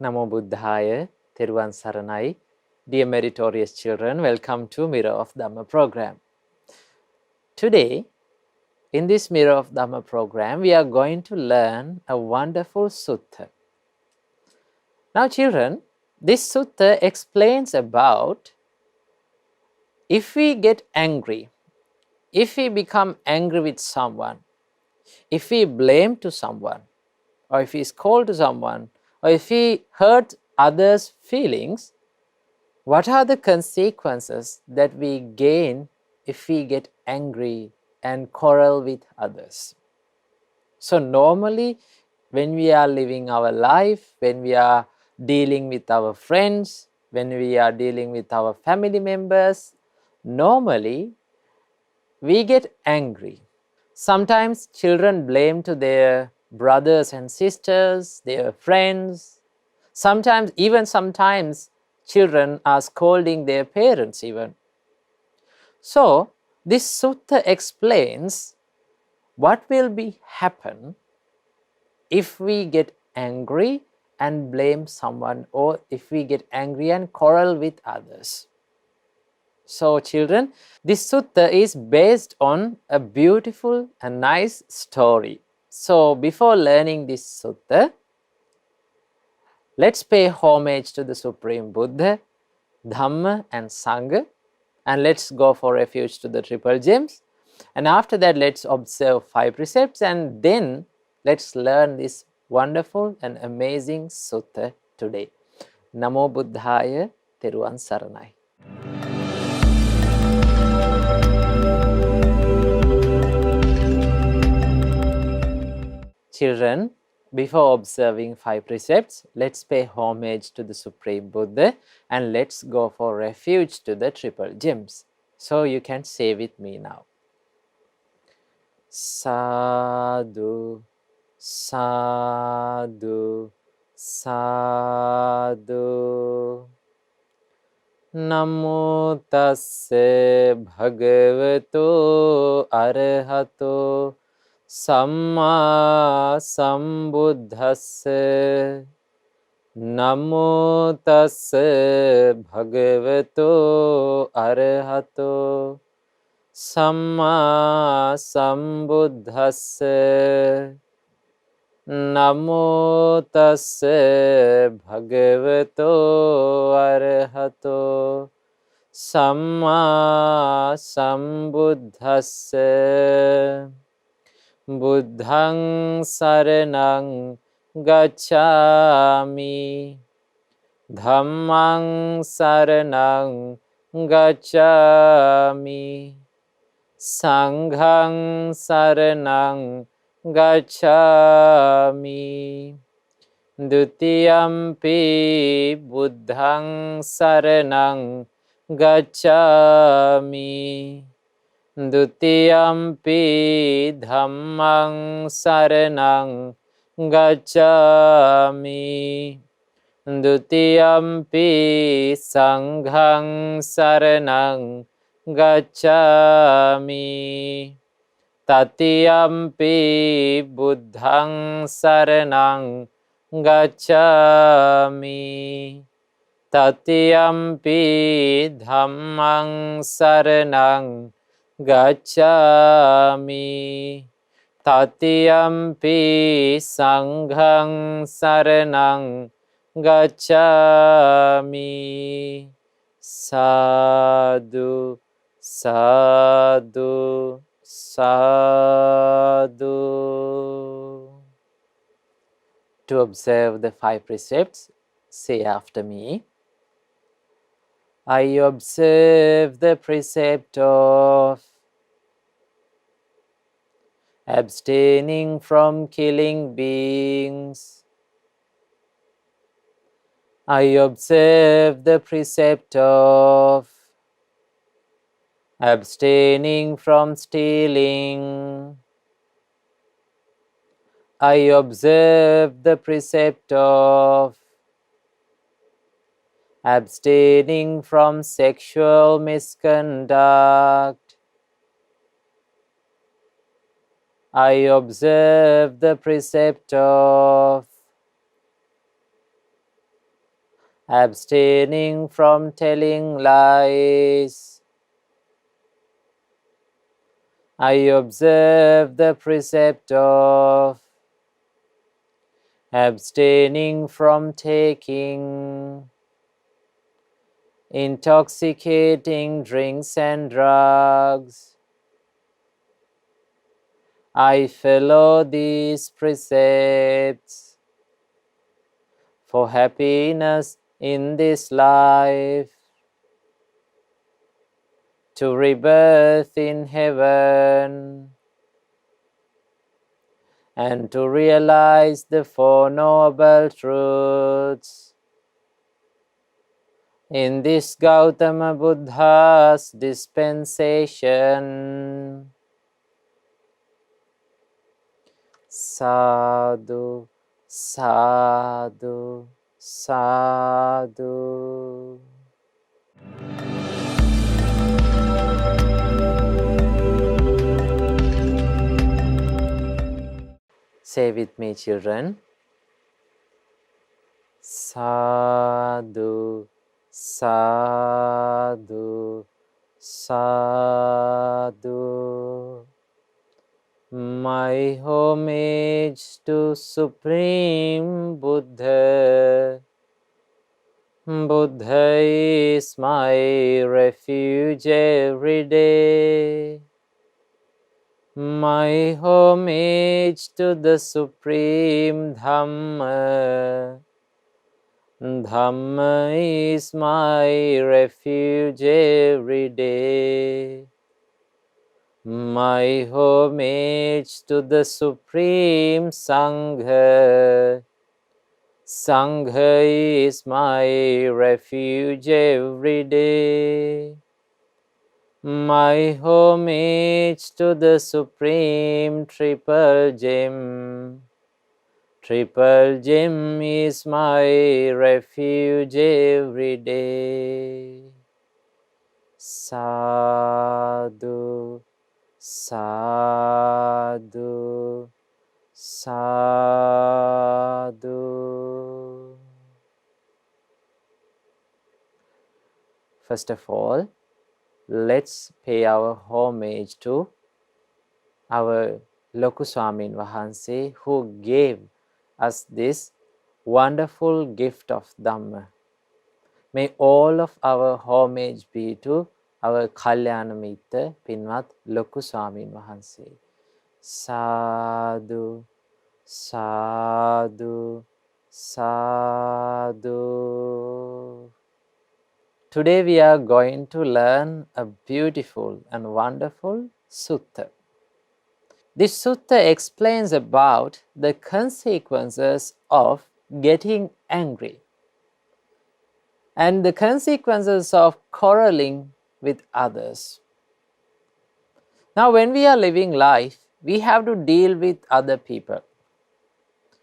Namo Buddhaya, Theruvan Saranai. Dear meritorious children, welcome to Mirror of Dhamma program. Today, in this Mirror of Dhamma program, we are going to learn a wonderful sutta. Now children, this sutta explains about if we get angry, if we become angry with someone, if we blame to someone, or if we scold to someone, or if we hurt others' feelings, what are the consequences that we gain if we get angry and quarrel with others? So normally when we are living our life, when we are dealing with our friends, when we are dealing with our family members, normally we get angry. Sometimes children blame to their brothers and sisters, their friends. Sometimes children are scolding their parents even. So this sutta explains what will be happen if we get angry and blame someone, or if we get angry and quarrel with others. So children, this sutta is based on a beautiful and nice story. So before learning this sutta, let's pay homage to the Supreme Buddha, Dhamma and Sangha, and let's go for refuge to the triple gems. And after that, let's observe 5 precepts, and then let's learn this wonderful and amazing sutta today. Namo Buddhaya, Theruvan Saranai. Children, before observing 5 precepts, let's pay homage to the Supreme Buddha and let's go for refuge to the triple gems. So you can say with me now. Sadhu, sadhu, sadhu. Namo tasse bhagavato arahato Samma Sambuddhassa. Namo tassa bhagavato arahato Samma Sambuddhassa. Namo tassa bhagavato arahato Samma Sambuddhassa. Buddhaṃ saraṇaṃ gacchāmi. Dhammaṃ saraṇaṃ gacchāmi. Sanghaṃ saraṇaṃ gacchāmi. Dutiyampi buddhaṃ saraṇaṃ gacchāmi. Dutiyampi dhammaṃ saraṇaṃ gacchāmi. Dutiyampi sanghaṃ saraṇaṃ gacchāmi. Tatiyampi buddhaṃ saraṇaṃ gacchāmi. Tatiyampi dhammaṃ saraṇaṃ gacchāmi. Tatiyampi sanghaṃ saraṇaṃ gacchāmi. Sadhu, sadhu, sadhu. To observe the 5 precepts, say after me. I observe the precept of abstaining from killing beings. I observe the precept of abstaining from stealing. I observe the precept of abstaining from sexual misconduct. I observe the precept of abstaining from telling lies. I observe the precept of abstaining from taking intoxicating drinks and drugs. I follow these precepts for happiness in this life, to rebirth in heaven, and to realize the Four Noble Truths in this Gautama Buddha's dispensation. Sadhu, sadhu, sadhu. Say with me, children. Sadhu, sadhu, sadhu. My homage to Supreme Buddha. Buddha is my refuge every day. My homage to the Supreme Dhamma. Dhamma is my refuge every day. My homage to the Supreme Sangha. Sangha is my refuge every day. My homage to the Supreme Triple Gem. Triple Gem is my refuge every day. Sadhu, sadhu, sadhu. First of all, let's pay our homage to our Loku Swaminwahansa, who gave us this wonderful gift of Dhamma. May all of our homage be to our Kalyana Mitra, Pinvat Loku Swaminwahansa. Sadhu, sadhu, sadhu. Today we are going to learn a beautiful and wonderful sutta. This sutta explains about the consequences of getting angry and the consequences of quarreling with others. Now, when we are living life, we have to deal with other people.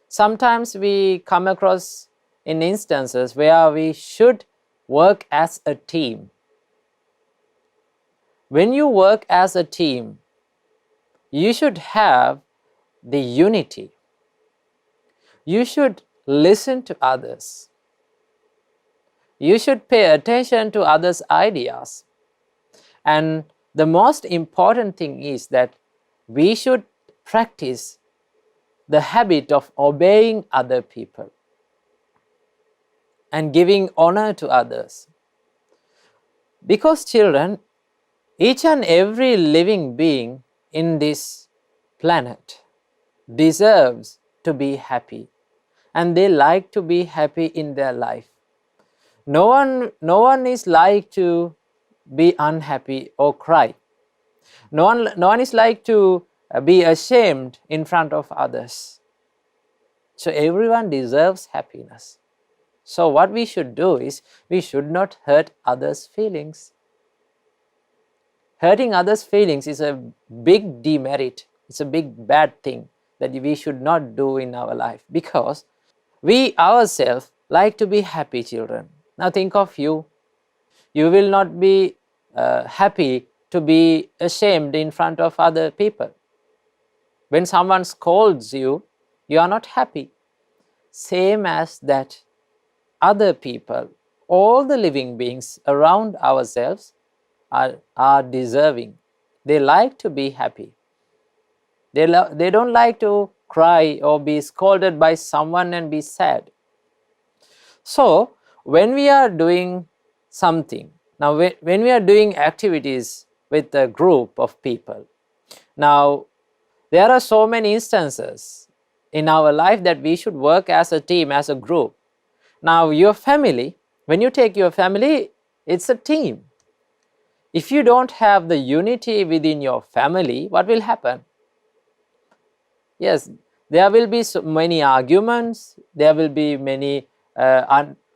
Sometimes we come across in instances where we should work as a team. When you work as a team, you should have the unity. You should listen to others. You should pay attention to others' ideas. And the most important thing is that we should practice the habit of obeying other people and giving honor to others. Because children, each and every living being in this planet deserves to be happy, and they like to be happy in their life. No one is like to be unhappy or cry. No one is like to be ashamed in front of others. So everyone deserves happiness. So what we should do is, we should not hurt others' feelings. Hurting others' feelings is a big demerit. It's a big bad thing that we should not do in our life, because we ourselves like to be happy children. Now think of you. You will not be happy to be ashamed in front of other people. When someone scolds you, you are not happy. Same as that, other people, all the living beings around ourselves are deserving. They like to be happy. They don't like to cry or be scolded by someone and be sad. So when we are doing something, now when we are doing activities with a group of people, now there are so many instances in our life that we should work as a team, as a group. Now your family, when you take your family, it's a team. If you don't have the unity within your family, what will happen? Yes, there will be so many arguments, there will be many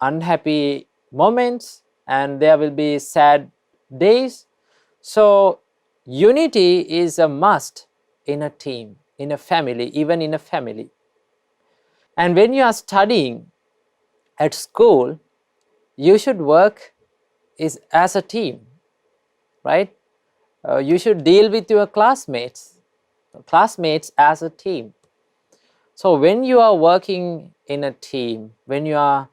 unhappy moments, and there will be sad days. So unity is a must in a team, in a family, even in a family. And when you are studying at school, you should work as a team, right? You should deal with your classmates as a team. So when you are working in a team, when you are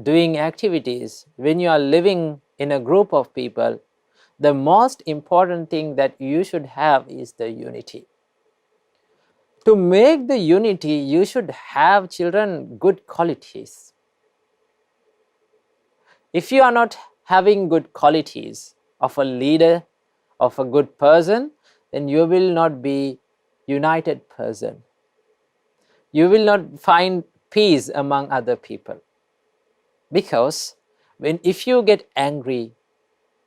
doing activities, when you are living in a group of people, the most important thing that you should have is the unity. To make the unity, you should have, children, good qualities. If you are not having good qualities of a leader, of a good person, then you will not be united person. You will not find peace among other people. Because if you get angry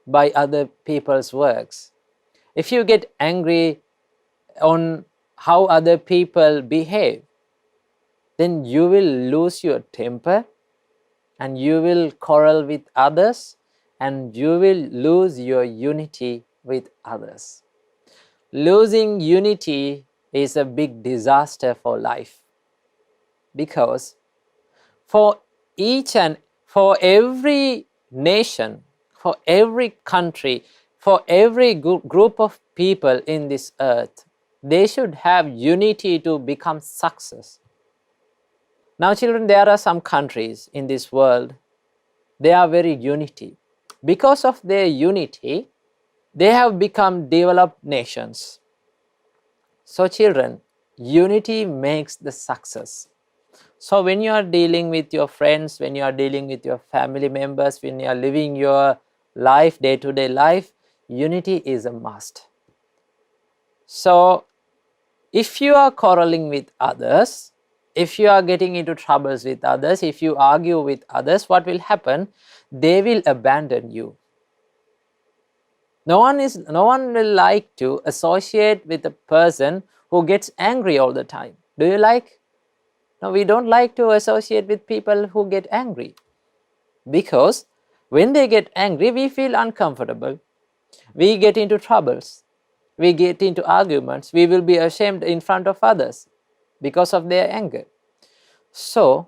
by other people's works, if you get angry on how other people behave, then you will lose your temper and you will quarrel with others and you will lose your unity with others. Losing unity is a big disaster for life, because for every nation, for every country, for every group of people in this earth, they should have unity to become success. Now children, there are some countries in this world, they are very unity. Because of their unity, they have become developed nations. So children, unity makes the success. So when you are dealing with your friends, when you are dealing with your family members, when you are living your life, day-to-day life, unity is a must. So if you are quarreling with others, if you are getting into troubles with others, if you argue with others, what will happen? They will abandon you. No one will like to associate with a person who gets angry all the time. Do you like? No, we don't like to associate with people who get angry, because when they get angry, we feel uncomfortable. We get into troubles. We get into arguments. We will be ashamed in front of others because of their anger. So,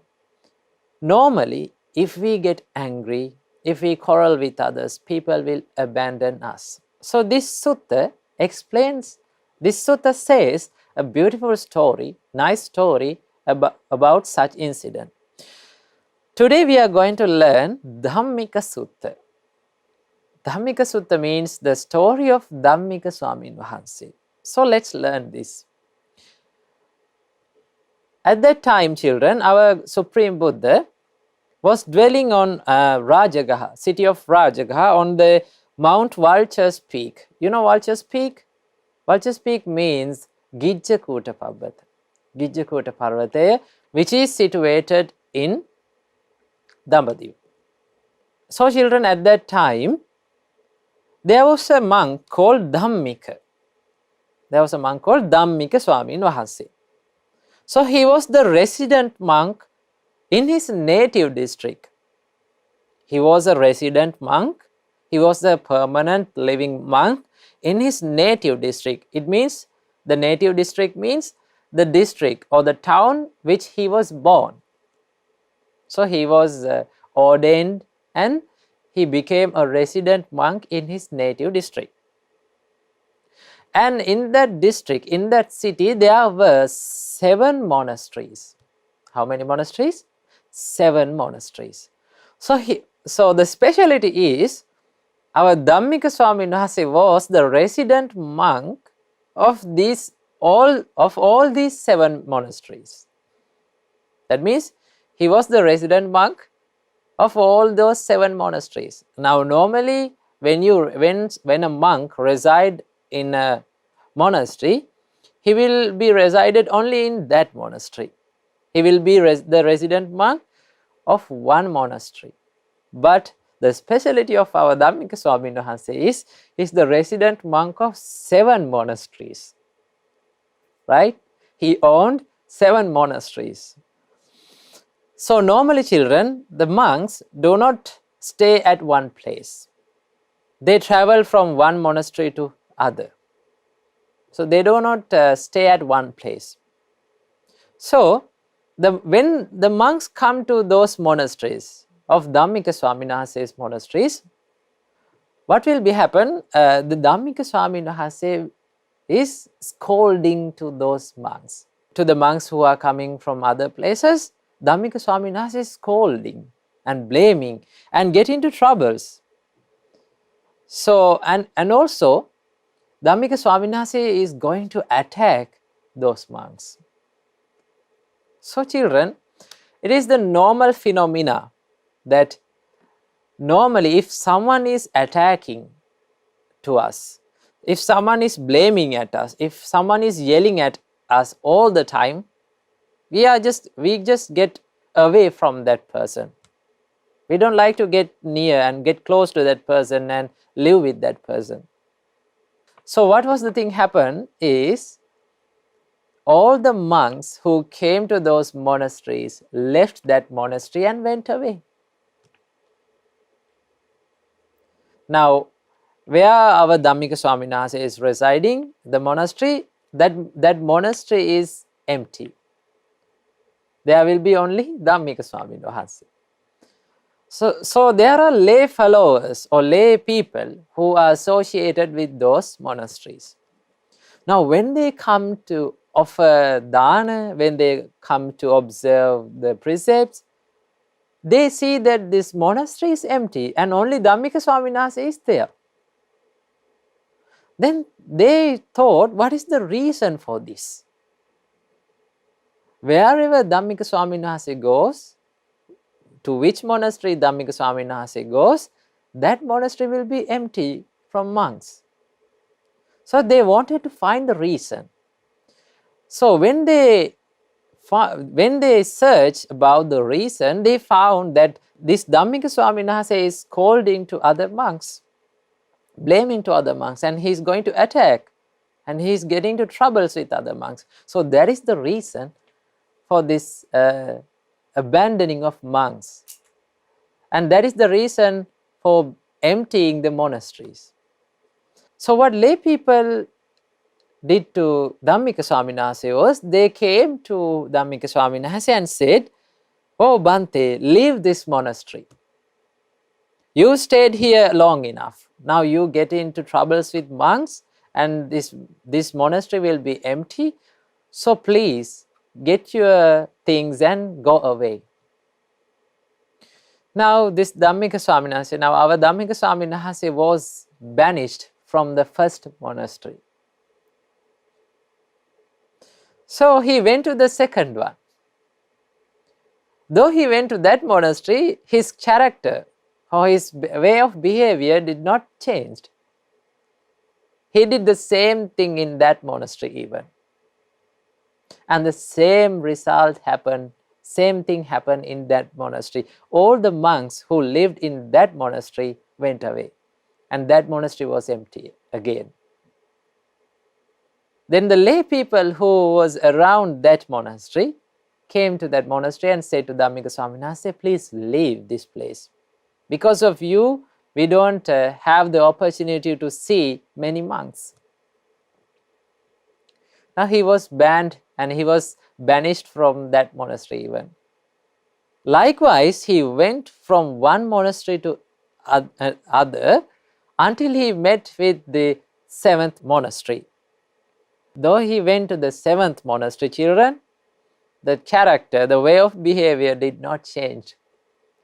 normally, if we get angry, if we quarrel with others, people will abandon us. So, this sutta explains, this sutta says a beautiful story, nice story about such incident. Today we are going to learn Dhammika Sutta. Dhammika Sutta means the story of Dhammika Swaminwahansa. So let's learn this. At that time, children, our Supreme Buddha was dwelling on Rajagaha, city of Rajagaha, on the Mount Vulture's Peak. You know Vulture's Peak? Vulture's Peak means Gijjakuta Parvata. Gijjakuta Parvata, which is situated in Dambadiv. So children, at that time, there was a monk called Dhammika. There was a monk called Dhammika Swaminwahansa. So he was the resident monk in his native district. He was a resident monk. He was a permanent living monk in his native district. It means, the native district means the district or the town which he was born. So he was ordained and he became a resident monk in his native district. And in that district, in that city, there were 7 monasteries. How many monasteries? 7 monasteries. So the speciality is, our Dhammika Swaminwahansa was the resident monk of all these 7 monasteries. That means he was the resident monk of all those 7 monasteries. Now normally when a monk reside in a monastery, he will be resided only in that monastery. He will be the resident monk of one monastery. But the speciality of our Dhammika Swaminwahansa is the resident monk of 7 monasteries. Right? He owned 7 monasteries. So normally children, the monks do not stay at one place. They travel from one monastery to other. So they do not stay at one place. So when the monks come to those monasteries of Dhammika Swaminwahansa's monasteries, what will be happen? The Dhammika Swaminwahansa is scolding to those monks. To the monks who are coming from other places, Dhammika Swaminwahansa is scolding and blaming and get into troubles. So and also Dhammika Swaminwahansa is going to attack those monks. So children, it is the normal phenomena that normally if someone is attacking to us, if someone is blaming at us, if someone is yelling at us all the time, we just get away from that person. We don't like to get near and get close to that person and live with that person. So what was the thing happened is, all the monks who came to those monasteries left that monastery and went away. Now, where our Dhammika Swaminwahansa is residing, the monastery, that monastery is empty. There will be only Dhammika Swaminwahansa. So there are lay followers or lay people who are associated with those monasteries. Now when they come to offer dana, when they come to observe the precepts, they see that this monastery is empty and only Dhammika Swaminwahansa is there. Then they thought, what is the reason for this? Wherever Dhammika Swaminwahansa goes, to which monastery Dhammika Swaminwahansa goes, that monastery will be empty from monks. So they wanted to find the reason. So when they searched about the reason, they found that this Dhammika Swaminwahansa is scolding to other monks, blaming to other monks, and he is going to attack, and he is getting into troubles with other monks. So that is the reason for this abandoning of monks, and that is the reason for emptying the monasteries. So what lay people did to Dhammika Swaminwahansa was, they came to Dhammika Swaminwahansa and said, "Oh Bhante, leave this monastery. You stayed here long enough. Now you get into troubles with monks and this monastery will be empty. So please get your things and go away." Now this Dhammika Swaminwahansa, now our Dhammika Swaminwahansa was banished from the first monastery. So he went to the second one. Though he went to that monastery, his character or his way of behavior did not change. He did the same thing in that monastery even. And the same result happened, same thing happened in that monastery. All the monks who lived in that monastery went away, and that monastery was empty again. Then the lay people who was around that monastery came to that monastery and said to Dhammika Swaminwahansa, "Please leave this place. Because of you, we don't have the opportunity to see many monks." Now he was banned and he was banished from that monastery even. Likewise, he went from one monastery to other until he met with the 7th monastery. Though he went to the 7th monastery, children, the character, the way of behavior did not change.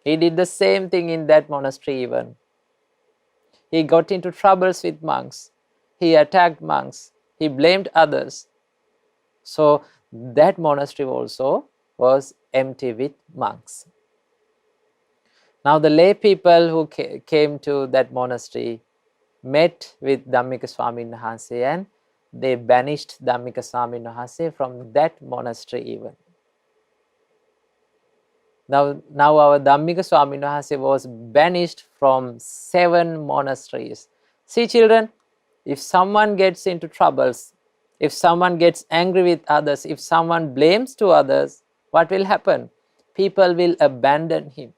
He did the same thing in that monastery even. He got into troubles with monks. He attacked monks. He blamed others. So that monastery also was empty with monks. Now the lay people who came to that monastery met with Dhammika Swaminwahansa and they banished Dhammika Swaminwahansa from that monastery even. Now our Dhammika Swaminwahansa was banished from 7 monasteries. See children, if someone gets into troubles, if someone gets angry with others, if someone blames to others, what will happen? People will abandon him.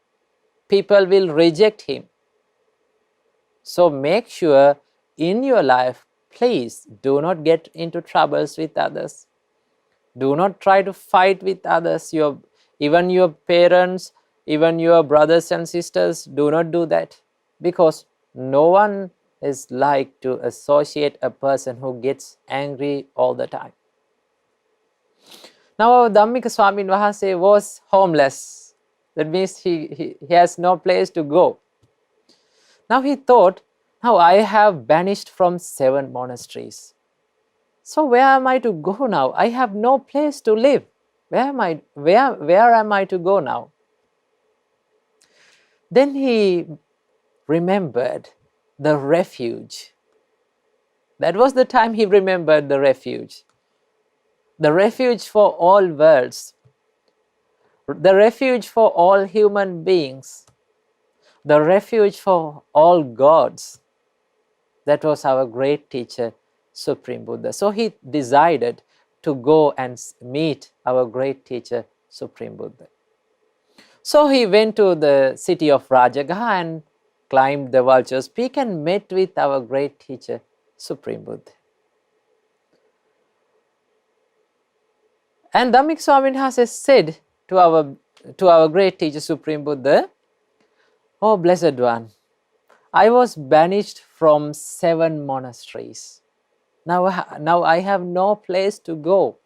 People will reject him. So make sure in your life, please do not get into troubles with others. Do not try to fight with others. Even your parents, even your brothers and sisters, do not do that. Because no one is like to associate a person who gets angry all the time. Now our Dhammika Swaminwahansa was homeless. That means he has no place to go. Now he thought, now I have banished from 7 monasteries. So where am I to go now? I have no place to live. Where am I to go now? Then he remembered the refuge. That was the time he remembered the refuge. The refuge for all worlds. The refuge for all human beings. The refuge for all gods. That was our great teacher, Supreme Buddha. So he decided to go and meet our great teacher, Supreme Buddha. So he went to the city of Rajagaha and climbed the Vulture's Peak and met with our great teacher, Supreme Buddha. And Dhammika Swaminwahansa said to our great teacher, Supreme Buddha, "Oh Blessed One, I was banished from 7 monasteries. Now I have no place to go.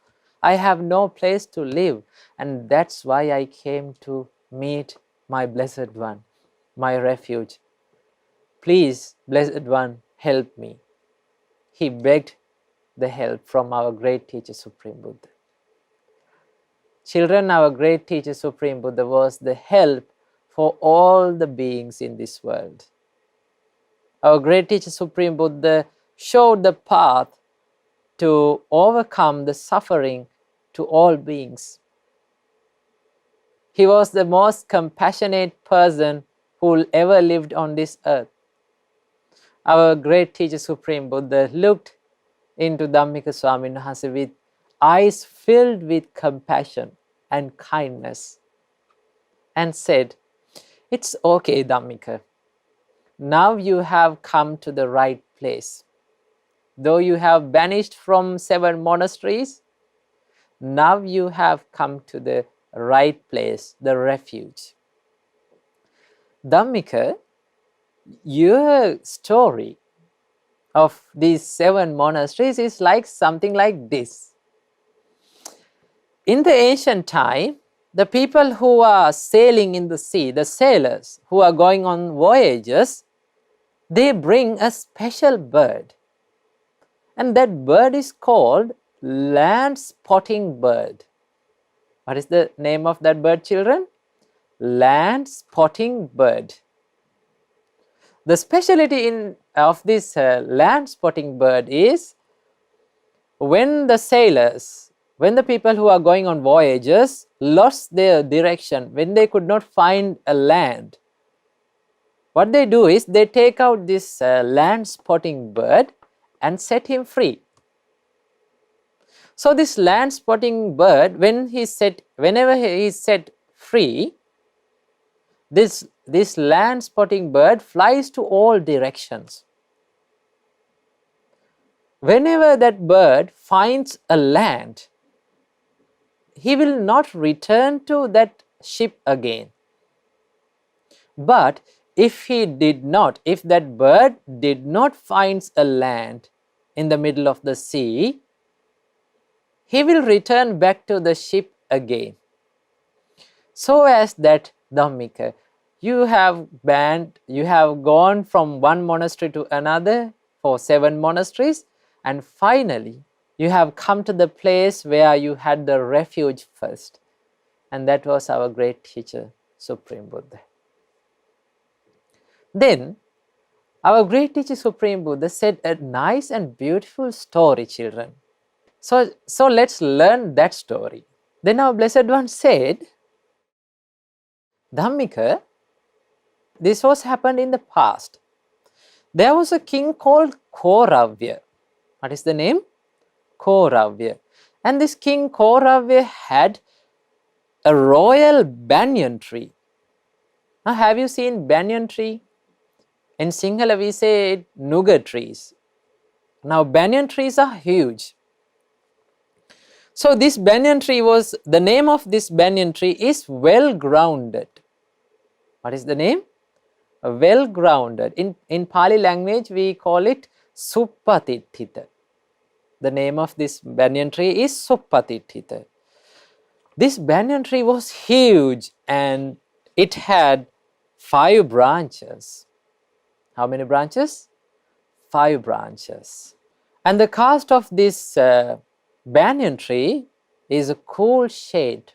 I have no place to live. And that's why I came to meet my Blessed One, my refuge. Please, Blessed One, help me." He begged the help from our great teacher, Supreme Buddha. Children, our great teacher, Supreme Buddha, was the help for all the beings in this world. Our great teacher, Supreme Buddha, showed the path to overcome the suffering to all beings. He was the most compassionate person who ever lived on this earth. Our great teacher, Supreme Buddha, looked into Dhammika Swaminwahansa with eyes filled with compassion and kindness and said, "It's okay, Dhammika. Now you have come to the right place. Though you have banished from 7 monasteries, now you have come to the right place, the refuge." Dhammika, your story of these 7 monasteries is like something like this. In the ancient time, the people who are sailing in the sea, the sailors who are going on voyages, they bring a special bird. And that bird is called land spotting bird. What is the name of that bird, children? Land spotting bird. The specialty of this land spotting bird is when the people who are going on voyages lost their direction, when they could not find a land, what they do is they take out this land spotting bird and set him free. So this land spotting bird, whenever he is set free, this land spotting bird flies to all directions. Whenever that bird finds a land, he will not return to that ship again. But if that bird did not find a land in the middle of the sea, he will return back to the ship again. So as that, Dhammika, you have gone from one monastery to another for 7 monasteries, and finally you have come to the place where you had the refuge first, and that was our great teacher, Supreme Buddha. Then our great teacher, Supreme Buddha, said a nice and beautiful story, children. So let's learn that story. Then our Blessed One said, Dhammika, this was happened in the past. There was a king called Kauravya. What is the name? Kauravya. And this king Kauravya had a royal banyan tree. Now, have you seen banyan tree? In Sinhala we say nuga trees. Now, banyan trees are huge. So this banyan tree was, the name of this banyan tree is well grounded. What is the name? Well grounded. In Pali language we call it Suppatithita. The name of this banyan tree is Suppatithita. This banyan tree was huge and it had 5 branches. How many branches? 5 branches. And the cast of this banyan tree is a cool shade.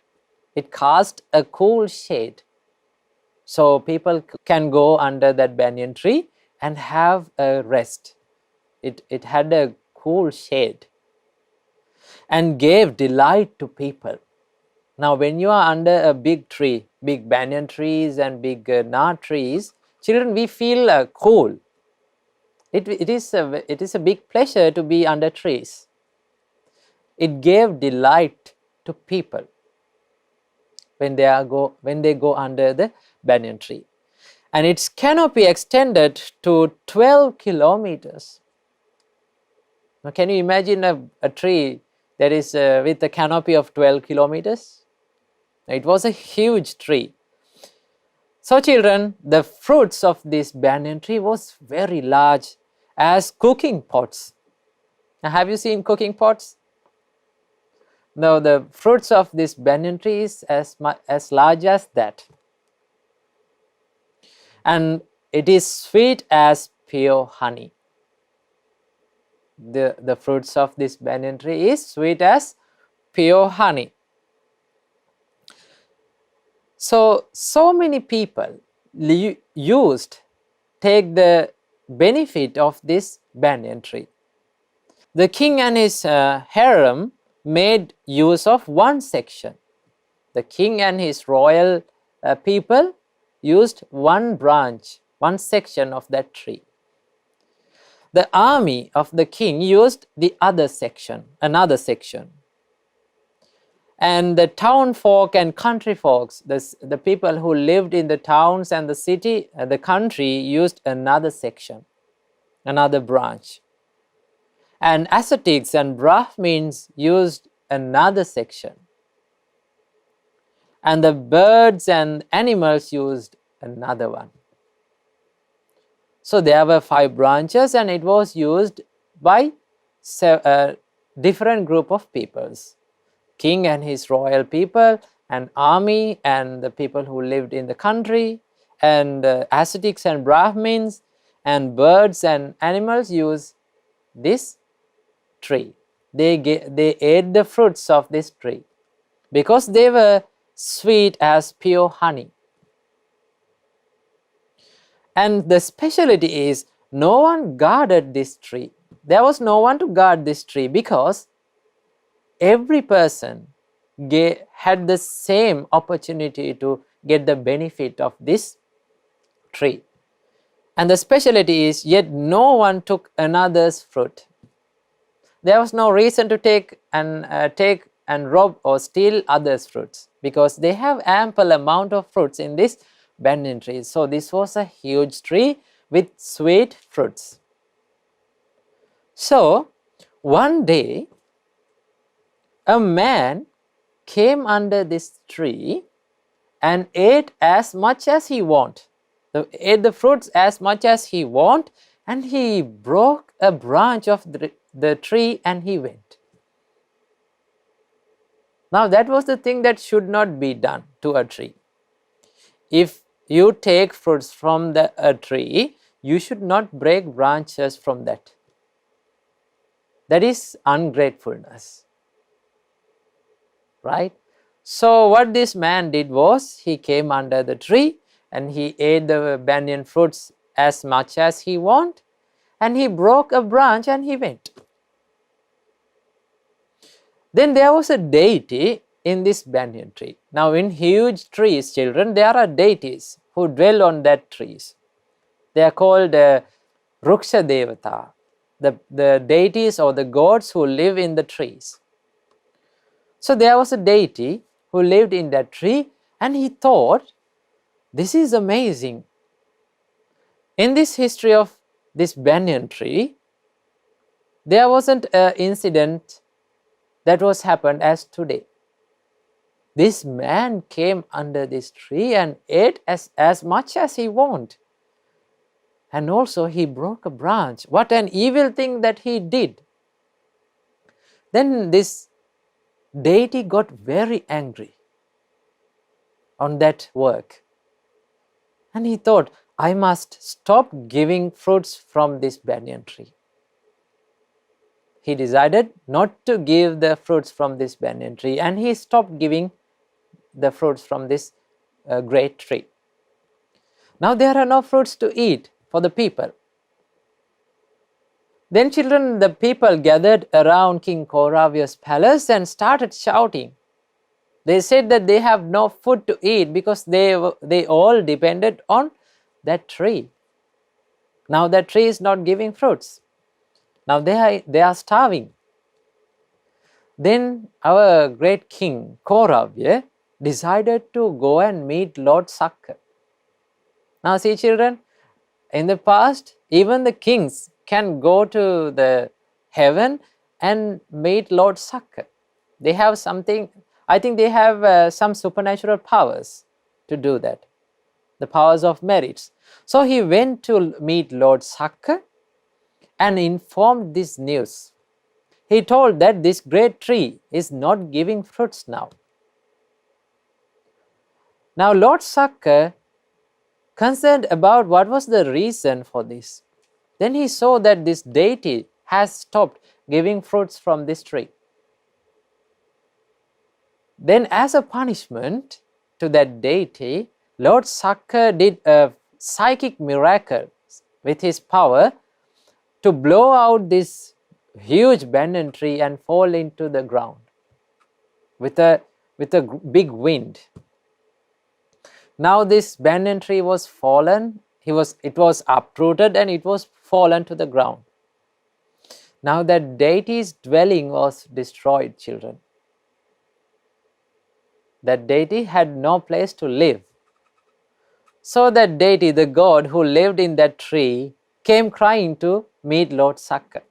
It casts a cool shade. So people can go under that banyan tree and have a rest. It had a cool shade and gave delight to people. Now, when you are under a big tree, big banyan trees and big nut trees, children, we feel cool. It is a big pleasure to be under trees. It gave delight to people when they go under the banyan tree. And its canopy extended to 12 kilometers. Now, can you imagine a tree that is with a canopy of 12 kilometers? It was a huge tree. So children, the fruits of this banyan tree was very large as cooking pots. Now, have you seen cooking pots? Now, the fruits of this banyan tree is as large as that. And it is sweet as pure honey. The fruits of this banyan tree is sweet as pure honey. So many people take the benefit of this banyan tree. The king and his harem made use of one section. The king and his royal people used one branch, one section of that tree. The army of the king used the other section, another section. And the town folk and country folks, the people who lived in the towns and the city, the country, used another section, another branch. And ascetics and Brahmins used another section. And the birds and animals used another one. So there were 5 branches and it was used by a different group of peoples. King and his royal people, and army and the people who lived in the country, and ascetics and Brahmins, and birds and animals use this tree. They ate the fruits of this tree because they were sweet as pure honey. And the specialty is no one guarded this tree. There was no one to guard this tree because every person had the same opportunity to get the benefit of this tree. And the specialty is yet no one took another's fruit. There was no reason to take and rob or steal others' fruits because they have ample amount of fruits in this banyan tree. So this was a huge tree with sweet fruits. So one day a man came under this tree and ate as much as he wanted. Ate the fruits as much as he wanted, and he broke a branch of the tree and he went. Now that was the thing that should not be done to a tree. If you take fruits from a tree, you should not break branches from that. That is ungratefulness, right? So what this man did was, he came under the tree and he ate the banyan fruits as much as he wanted, and he broke a branch and he went. Then there was a deity in this banyan tree. Now in huge trees, children, there are deities who dwell on that trees. They are called Ruksha Devata, the deities or the gods who live in the trees. So there was a deity who lived in that tree, and he thought, this is amazing. In this history of this banyan tree, there wasn't an incident that was happened as today. This man came under this tree and ate as much as he wanted. And also he broke a branch. What an evil thing that he did. Then this deity got very angry on that work. And he thought, I must stop giving fruits from this banyan tree. He decided not to give the fruits from this banyan tree, and he stopped giving the fruits from this great tree. Now there are no fruits to eat for the people. Then children, the people gathered around King Kauravya's palace and started shouting. They said that they have no food to eat because they all depended on that tree. Now that tree is not giving fruits. Now they are starving. Then our great king Kauravya decided to go and meet Lord Sakka. Now see children, in the past, even the kings can go to the heaven and meet Lord Sakka. They have something, I think they have some supernatural powers to do that, the powers of merits. So he went to meet Lord Sakka and informed this news. He told that this great tree is not giving fruits now. Now Lord Sakka, concerned about what was the reason for this, then he saw that this deity has stopped giving fruits from this tree. Then as a punishment to that deity, Lord Sakka did a psychic miracle with his power to blow out this huge banyan tree and fall into the ground with a big wind. Now this banyan tree was fallen, it was uprooted and it was fallen to the ground. Now that deity's dwelling was destroyed, children. That deity had no place to live. So that deity, the god who lived in that tree, came crying to meet Lord Sakka.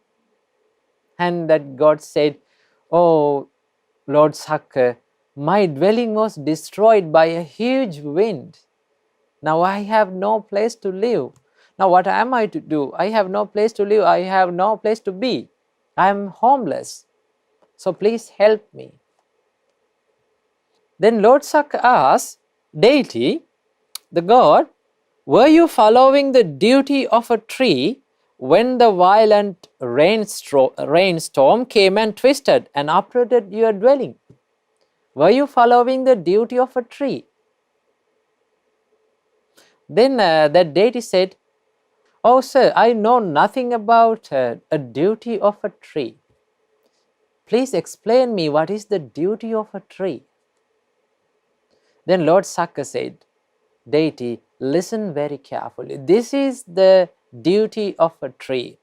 And that god said, "Oh, Lord Sakka, my dwelling was destroyed by a huge wind. Now I have no place to live. Now what am I to do? I have no place to live. I have no place to be. I am homeless. So please help me." Then Lord Sakka asked, "Deity, the god, were you following the duty of a tree when the violent rainstorm came and twisted and uprooted your dwelling? Were you following the duty of a tree?" Then that deity said, "Oh sir, I know nothing about a duty of a tree. Please explain me what is the duty of a tree." Then Lord Sakka said, "Deity, listen very carefully. This is the duty of a tree.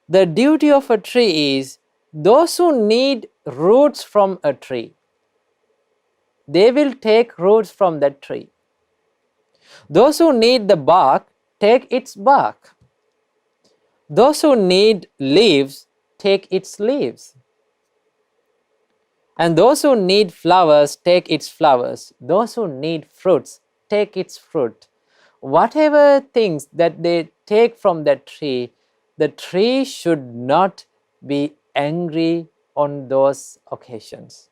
The duty of a tree is those who need roots from a tree, they will take roots from that tree. Those who need the bark, take its bark. Those who need leaves, take its leaves. And those who need flowers, take its flowers. Those who need fruits, take its fruit. Whatever things that they take from that tree, the tree should not be angry on those occasions."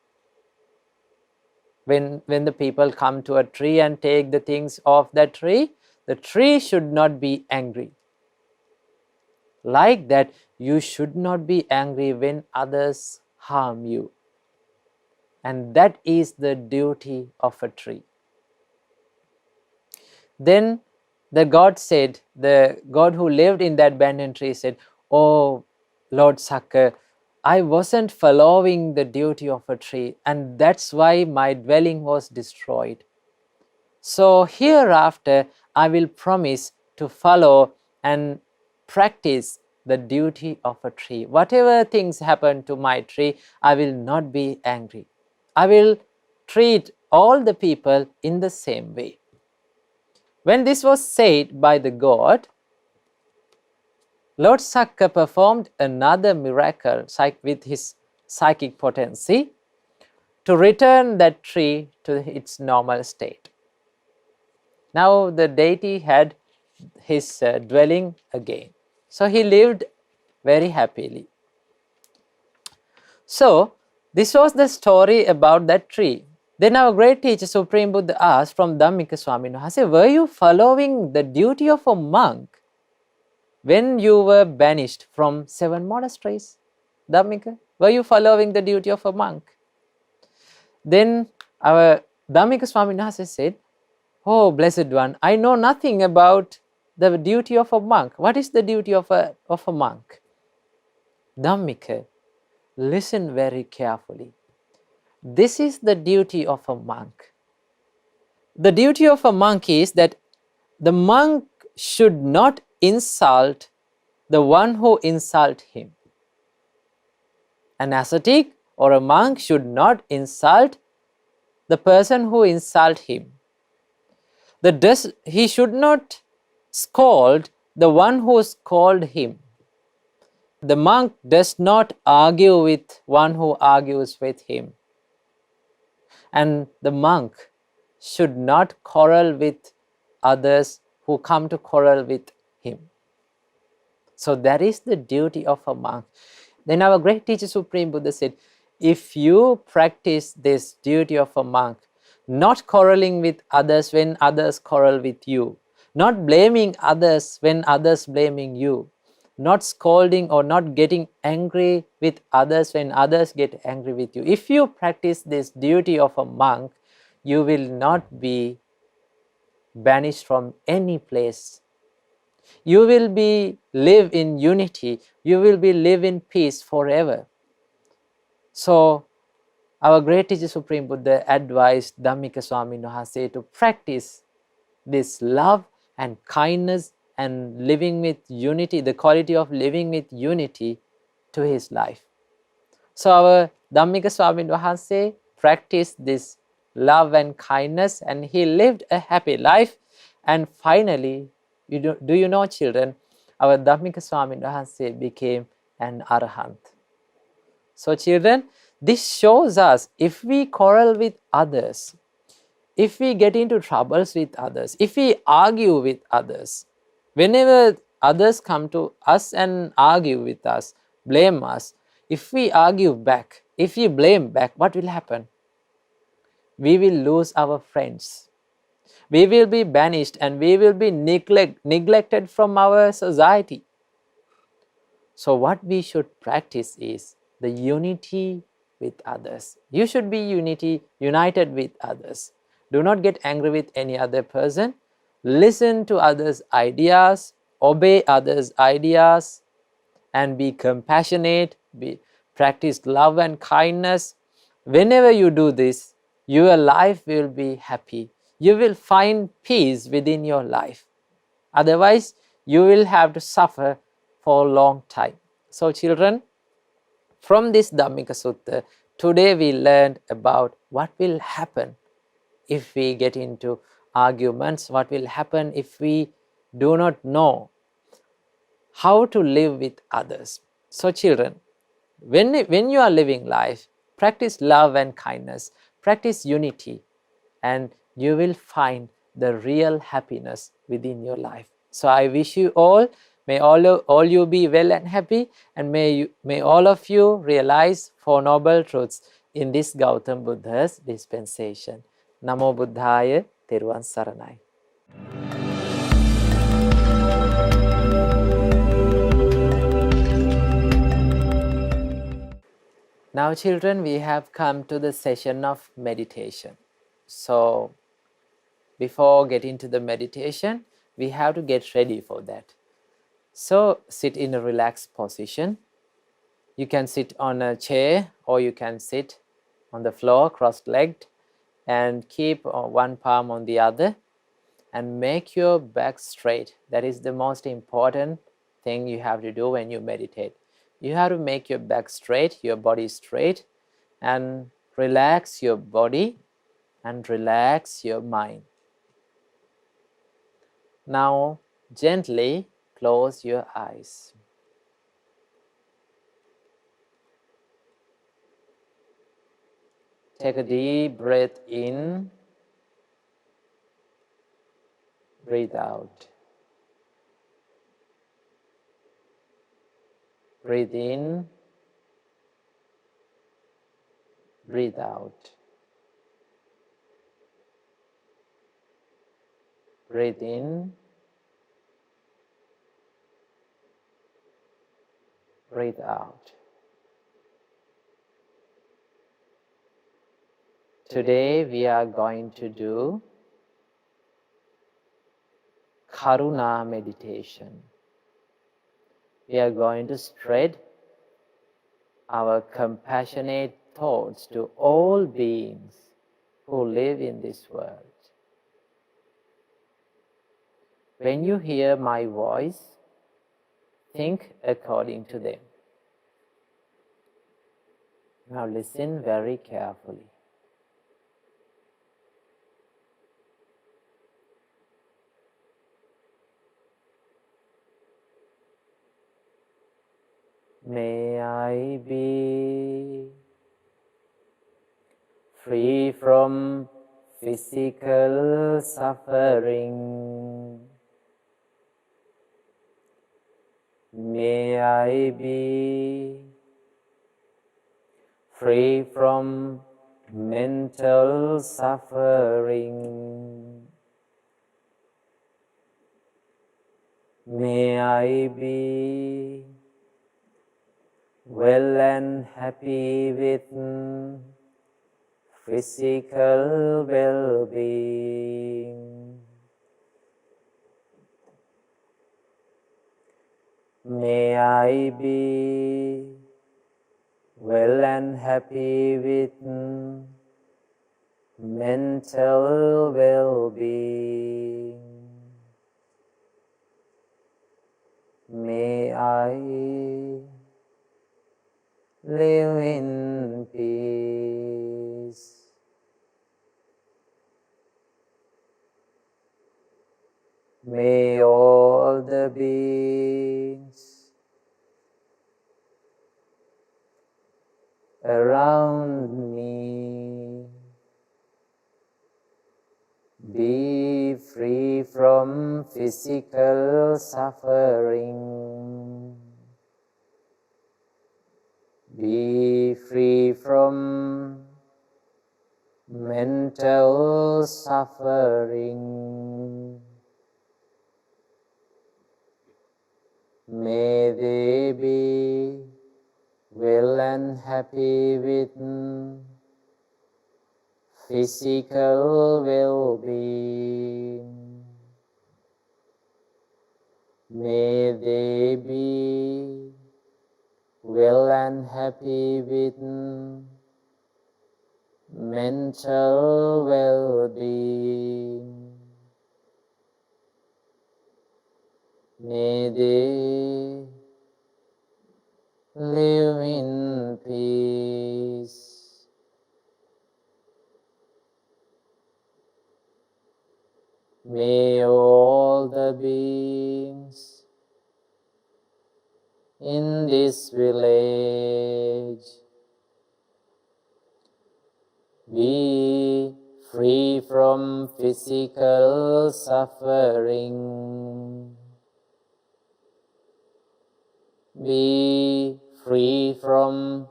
when the people come to a tree and take the things off that tree, the tree should not be angry. Like that, you should not be angry when others harm you. And that is the duty of a tree. Then the God said, the God who lived in that banyan tree said, "Oh, Lord Sakka, I wasn't following the duty of a tree, and that's why my dwelling was destroyed. So hereafter I will promise to follow and practice the duty of a tree. Whatever things happen to my tree, I will not be angry. I will treat all the people in the same way." When this was said by the God, Lord Sakka performed another miracle with his psychic potency to return that tree to its normal state. Now the deity had his dwelling again. So he lived very happily. So this was the story about that tree. Then our great teacher Supreme Buddha asked from Dhammika Swaminwahansa, "Were you following the duty of a monk when you were banished from 7 monasteries? Dhammika, were you following the duty of a monk?" Then our Dhammika Swaminwahansa said, "Oh, Blessed One, I know nothing about the duty of a monk. What is the duty of a monk?" Dhammika, listen very carefully. This is the duty of a monk. The duty of a monk is that the monk should not insult the one who insults him. An ascetic or a monk should not insult the person who insults him. He should not scold the one who scolded him. The monk does not argue with one who argues with him. And the monk should not quarrel with others who come to quarrel with him. So that is the duty of a monk. Then our great teacher Supreme Buddha said, if you practice this duty of a monk, not quarreling with others when others quarrel with you, not blaming others when others blaming you, not scolding or not getting angry with others when others get angry with you. If you practice this duty of a monk, you will not be banished from any place. You will be live in unity. You will be live in peace forever. So our great teacher Supreme Buddha advised Dhammika Swaminwahansa to practice this love and kindness and living with unity, the quality of living with unity to his life. So our Dhammika Swaminwahansa practiced this love and kindness, and he lived a happy life. And finally, do you know, children, our Dhammika Swaminwahansa became an Arahant. So children, this shows us if we quarrel with others, if we get into troubles with others, if we argue with others, whenever others come to us and argue with us, blame us, if we argue back, if we blame back, what will happen? We will lose our friends. We will be banished and we will be neglected from our society. So what we should practice is the unity with others. You should be united with others. Do not get angry with any other person. Listen to others' ideas, obey others' ideas, and be compassionate, practice love and kindness. Whenever you do this, your life will be happy. You will find peace within your life. Otherwise, you will have to suffer for a long time. So children, from this Dhammika Sutta, today we learned about what will happen if we get into arguments, what will happen if we do not know how to live with others. So children, when you are living life, practice love and kindness, practice unity, and you will find the real happiness within your life. So I wish you all, may all you be well and happy, and may all of you realize Four Noble Truths in this Gautam Buddha's dispensation. Namo Buddhaya, Theruvan Saranai. Now children, we have come to the session of meditation. So before getting to the meditation, we have to get ready for that. So sit in a relaxed position. You can sit on a chair or you can sit on the floor cross-legged and keep one palm on the other and make your back straight. That is the most important thing you have to do when you meditate. You have to make your back straight, your body straight, and relax your body and relax your mind. Now gently close your eyes. Take a deep breath in, breathe out. Breathe in, breathe out. Breathe in, breathe out. Today we are going to do Karuna meditation. We are going to spread our compassionate thoughts to all beings who live in this world. When you hear my voice, think according to them. Now listen very carefully. May I be free from physical suffering. May I be free from mental suffering. May I be well and happy with physical well-being. May I be well and happy with mental well-being. May I live in peace. May all the beings around me be free from physical suffering. Be free from mental suffering. May they be well and happy with physical well-being. May they be well and happy with mental well-being. May they live in peace. May all the beings in this village be free from physical suffering. Be free from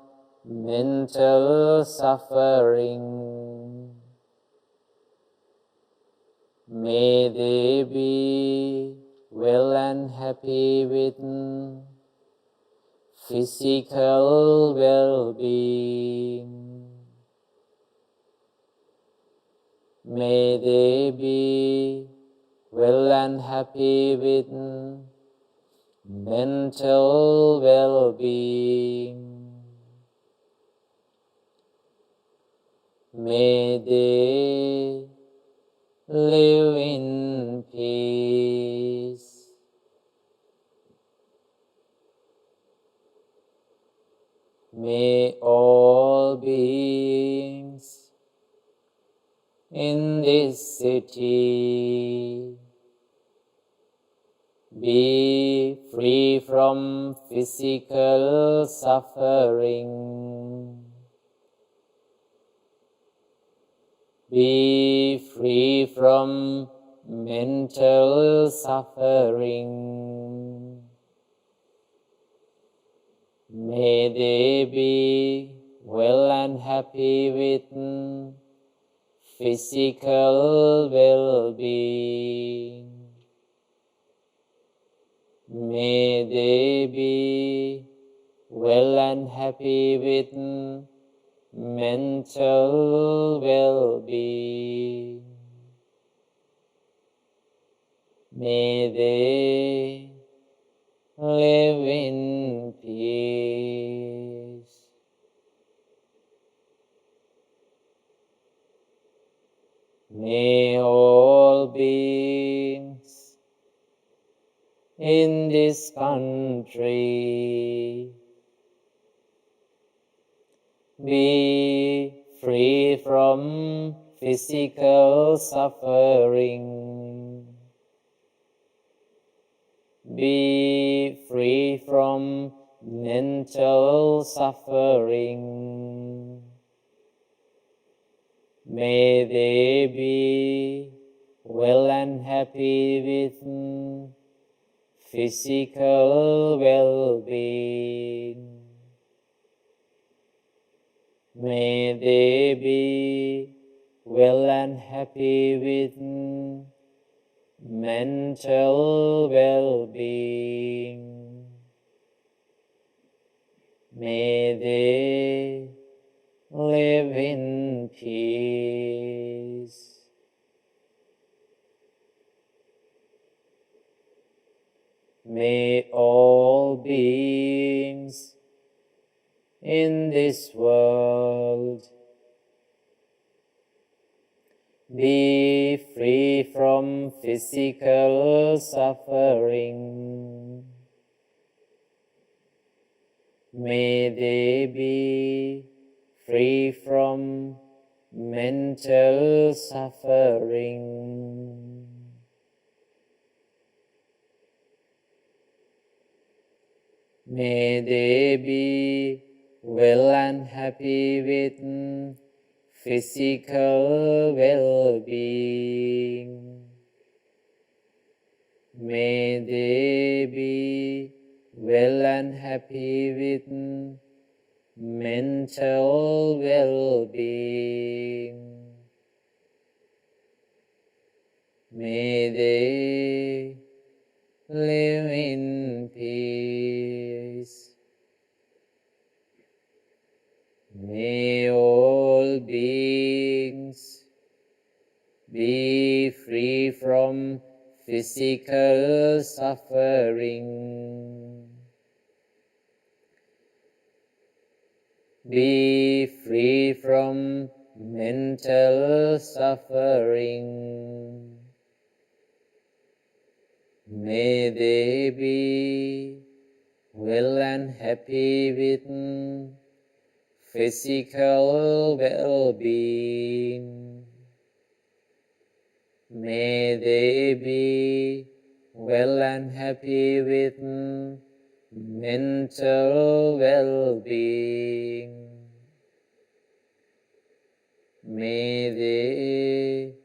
mental suffering. May they be well and happy with physical well-being. May they be well and happy with mental well-being. May they live in peace. May all beings in this city be free from physical suffering. Be free from mental suffering. May they be well and happy with physical well-being. May they be well and happy with mental well-being. May they live in peace. May all beings in this country be free from physical suffering. Be free from mental suffering. May they be well and happy with physical well-being. May they be well and happy with mental well-being. May they live in peace. May all beings in this world be free from physical suffering. May they be free from mental suffering. May they be well and happy with physical well-being. May they be well and happy with mental well-being. May they live in peace. May all beings be free from physical suffering. Be free from mental suffering. May they be well and happy with physical well-being. May they be well and happy with mental well-being. May they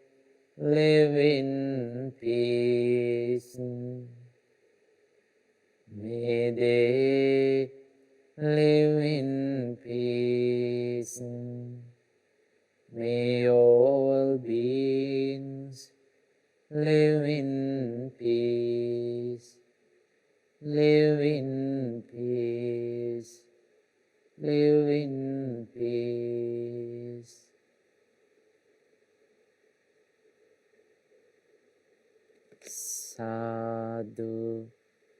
live in peace. May they live in peace. peace. May all beings live in peace. Live in peace. Live in peace. Sadhu,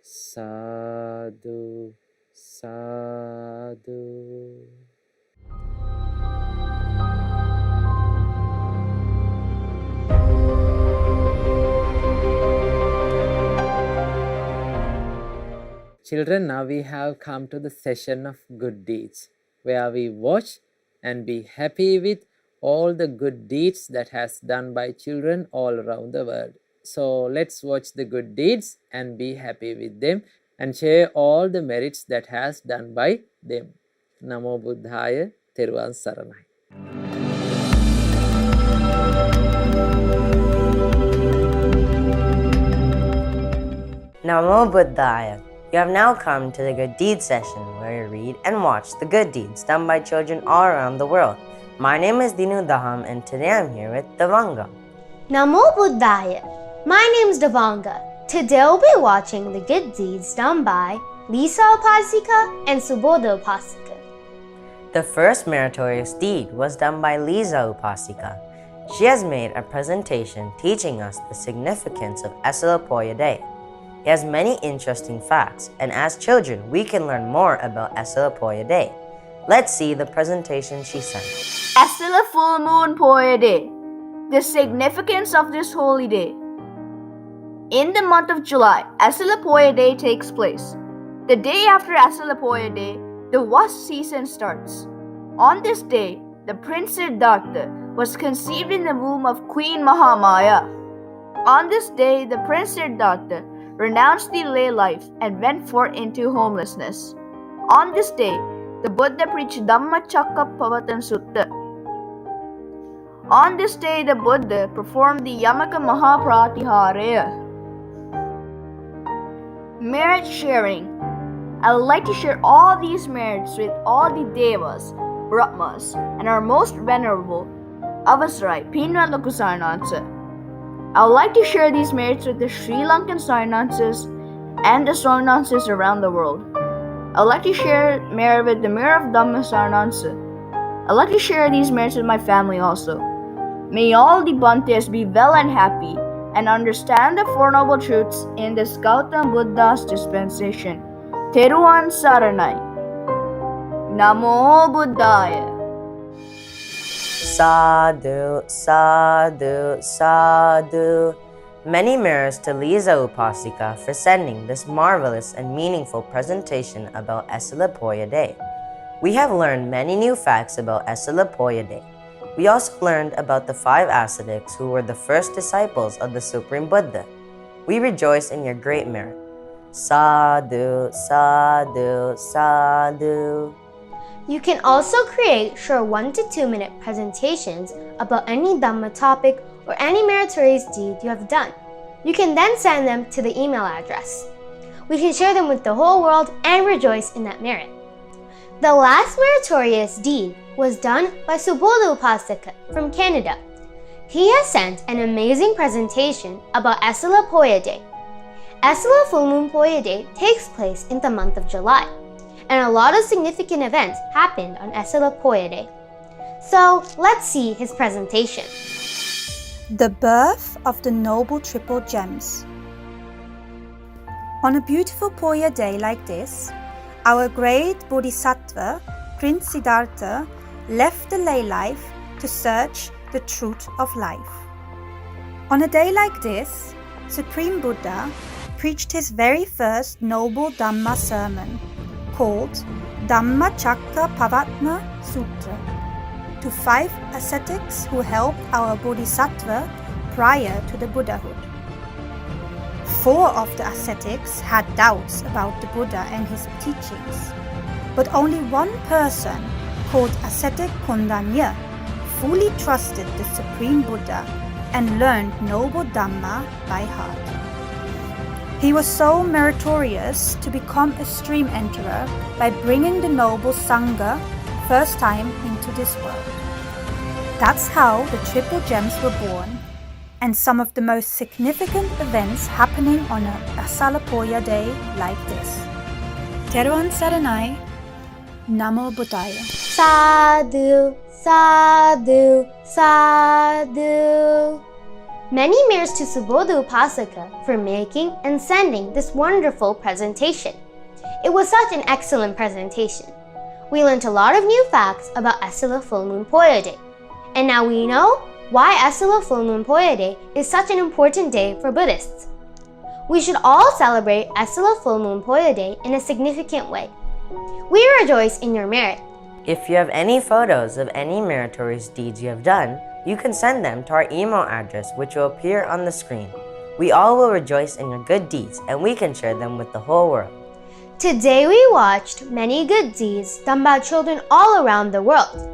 sadhu, sadhu. Children, now we have come to the session of good deeds, where we watch and be happy with all the good deeds that has done by children all around the world. So let's watch the good deeds and be happy with them and share all the merits that has done by them. Namo Buddhaya, Theruvan Saranai. Namo Buddhaya. You have now come to the Good Deeds session, where we read and watch the good deeds done by children all around the world. My name is Dinu Daham, and today I'm here with Davanga. Namo Buddhaya. My name is Davanga. Today we'll be watching the good deeds done by Lisa Upasika and Subodha Upasika. The first meritorious deed was done by Lisa Upasika. She has made a presentation teaching us the significance of Asilapoya Day. It has many interesting facts, and as children, we can learn more about Asilapoya Day. Let's see the presentation she sent. Asila Full Moon Poya Day. The significance of this holy day. In the month of July, Asilapoya Day takes place. The day after Asilapoya Day, the Vas season starts. On this day, the Prince Siddhartha was conceived in the womb of Queen Mahamaya. On this day, the Prince Siddhartha renounced the lay life and went forth into homelessness. On this day, the Buddha preached Dhamma Sutta. On this day, the Buddha performed the Yamaka Mahapratiharaya. Merit sharing. I would like to share all these merits with all the Devas, Brahmas, and our most venerable, Avasrai, Pinwa Lokusarnansa. I would like to share these merits with the Sri Lankan Sarnansas and the Sarnansas around the world. I would like to share merit with the Mayor of Dhamma Sarnansa. I would like to share these merits with my family also. May all the Bhantes be well and happy and understand the Four Noble Truths in this Gautam Buddha's dispensation. Theruvan Saranai. Namo Buddhaya. Sadhu, sadhu, sadhu. Many merits to Lisa Upasika for sending this marvelous and meaningful presentation about Asilapoya Day. We have learned many new facts about Asilapoya Day. We also learned about the 5 ascetics who were the first disciples of the Supreme Buddha. We rejoice in your great merit. Sadhu, sadhu, sadhu. You can also create short 1 to 2 minute presentations about any Dhamma topic or any meritorious deed you have done. You can then send them to the email address. We can share them with the whole world and rejoice in that merit. The last meritorious deed was done by Subodha Upasika from Canada. He has sent an amazing presentation about Asilapoya Day. Asila Full Moon Poya Day takes place in the month of July, and a lot of significant events happened on Asilapoya Day. So let's see his presentation. The birth of the Noble Triple Gems. On a beautiful Poya day like this, our great Bodhisattva, Prince Siddhartha, left the lay life to search the truth of life. On a day like this, Supreme Buddha preached his very first noble Dhamma Sermon, called Dhamma Sutta, to 5 ascetics who helped our Bodhisattva prior to the Buddhahood. 4 of the ascetics had doubts about the Buddha and his teachings, but only one person, called ascetic Kondanya, fully trusted the Supreme Buddha and learned noble Dhamma by heart. He was so meritorious to become a stream enterer by bringing the noble Sangha first time into this world. That's how the triple gems were born, and some of the most significant events happening on a Asalapoya day like this. Theravada Saranai, Namo Buddhaya. Sadhu, sadhu, sadhu. Many mayors to Subodha Upasaka for making and sending this wonderful presentation. It was such an excellent presentation. We learned a lot of new facts about Asala Full Moon Poya Day. And now we know why Asala Full Moon Poya Day is such an important day for Buddhists. We should all celebrate Asala Full Moon Poya Day in a significant way. We rejoice in your merit. If you have any photos of any meritorious deeds you have done, you can send them to our email address, which will appear on the screen. We all will rejoice in your good deeds, and we can share them with the whole world. Today we watched many good deeds done by children all around the world.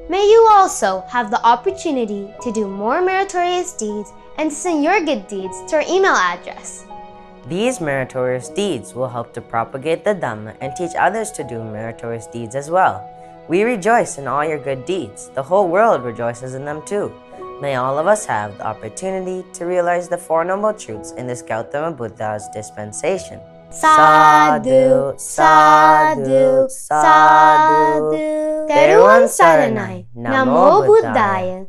May you also have the opportunity to do more meritorious deeds and send your good deeds to our email address. These meritorious deeds will help to propagate the Dhamma and teach others to do meritorious deeds as well. We rejoice in all your good deeds. The whole world rejoices in them too. May all of us have the opportunity to realize the Four Noble Truths in this Gautama Buddha's dispensation. Sadhu, sadhu, sadhu. Theravada Saranai, Namo Buddhaya.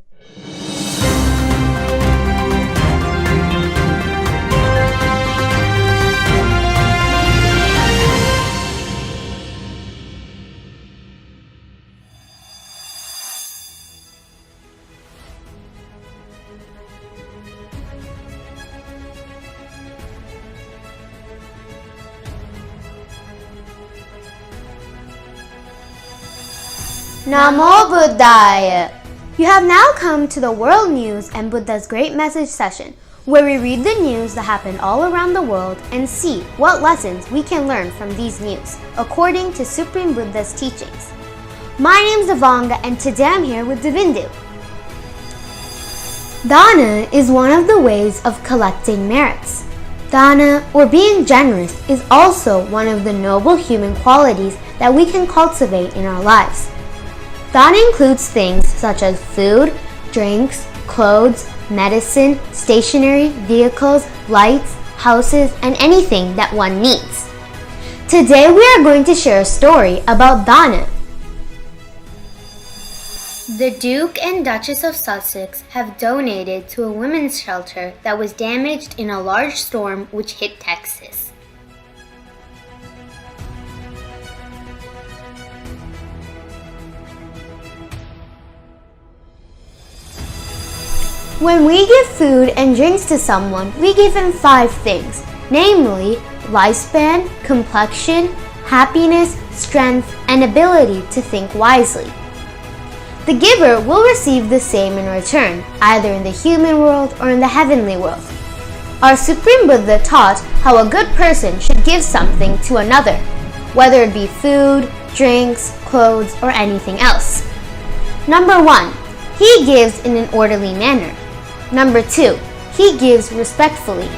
Namo Buddhaya. You have now come to the World News and Buddha's Great Message session, where we read the news that happened all around the world and see what lessons we can learn from these news, according to Supreme Buddha's teachings. My name is Dhammika, and today I'm here with Davindu. Dana is one of the ways of collecting merits. Dana, or being generous, is also one of the noble human qualities that we can cultivate in our lives. Dana includes things such as food, drinks, clothes, medicine, stationery, vehicles, lights, houses, and anything that one needs. Today we are going to share a story about Dana. The Duke and Duchess of Sussex have donated to a women's shelter that was damaged in a large storm which hit Texas. When we give food and drinks to someone, we give him 5 things, namely lifespan, complexion, happiness, strength, and ability to think wisely. The giver will receive the same in return, either in the human world or in the heavenly world. Our Supreme Buddha taught how a good person should give something to another, whether it be food, drinks, clothes, or anything else. Number 1, he gives in an orderly manner. Number 2, he gives respectfully.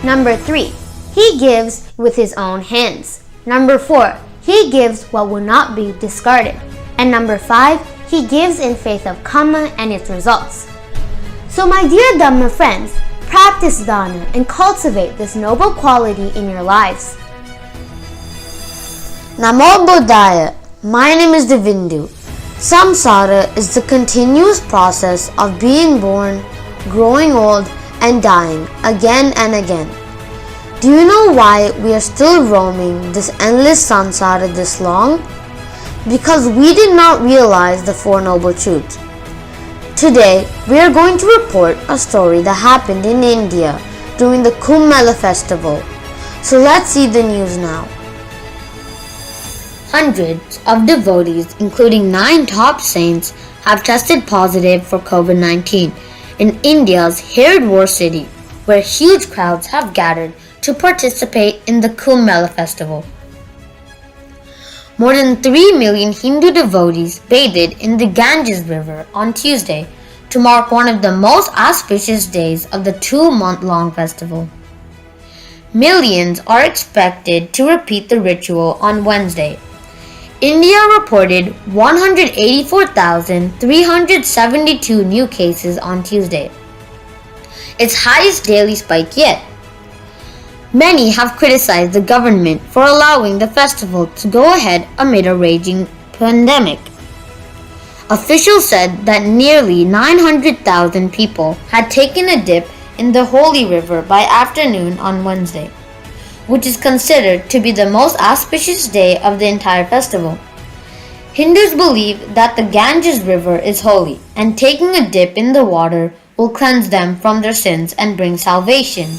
Number 3, he gives with his own hands. Number 4, he gives what will not be discarded. And number 5, he gives in faith of karma and its results. So my dear Dhamma friends, practice Dana and cultivate this noble quality in your lives. Namo Buddhaya. My name is Davindu. Samsara is the continuous process of being born, growing old, and dying again and again. Do you know why we are still roaming this endless samsara this long? Because we did not realize the Four Noble Truths. Today, we are going to report a story that happened in India during the Kumbh Mela festival. So let's see the news now. Hundreds of devotees, including 9 top saints, have tested positive for COVID-19 in India's Haridwar city, where huge crowds have gathered to participate in the Kumbh Mela festival. More than 3 million Hindu devotees bathed in the Ganges River on Tuesday to mark one of the most auspicious days of the 2-month-long festival. Millions are expected to repeat the ritual on Wednesday. India reported 184,372 new cases on Tuesday, its highest daily spike yet. Many have criticized the government for allowing the festival to go ahead amid a raging pandemic. Officials said that nearly 900,000 people had taken a dip in the holy river by afternoon on Wednesday, which is considered to be the most auspicious day of the entire festival. Hindus believe that the Ganges River is holy, and taking a dip in the water will cleanse them from their sins and bring salvation.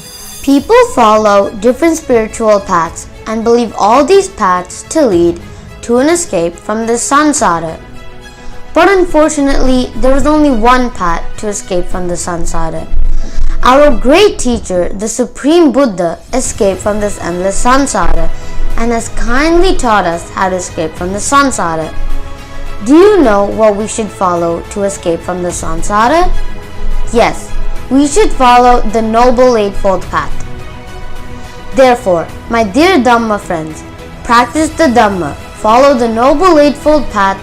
People follow different spiritual paths and believe all these paths to lead to an escape from the samsara. But unfortunately, there is only one path to escape from the samsara. Our great teacher, the Supreme Buddha, escaped from this endless samsara and has kindly taught us how to escape from the samsara. Do you know what we should follow to escape from the samsara? Yes, we should follow the Noble Eightfold Path. Therefore, my dear Dhamma friends, practice the Dhamma, follow the Noble Eightfold Path,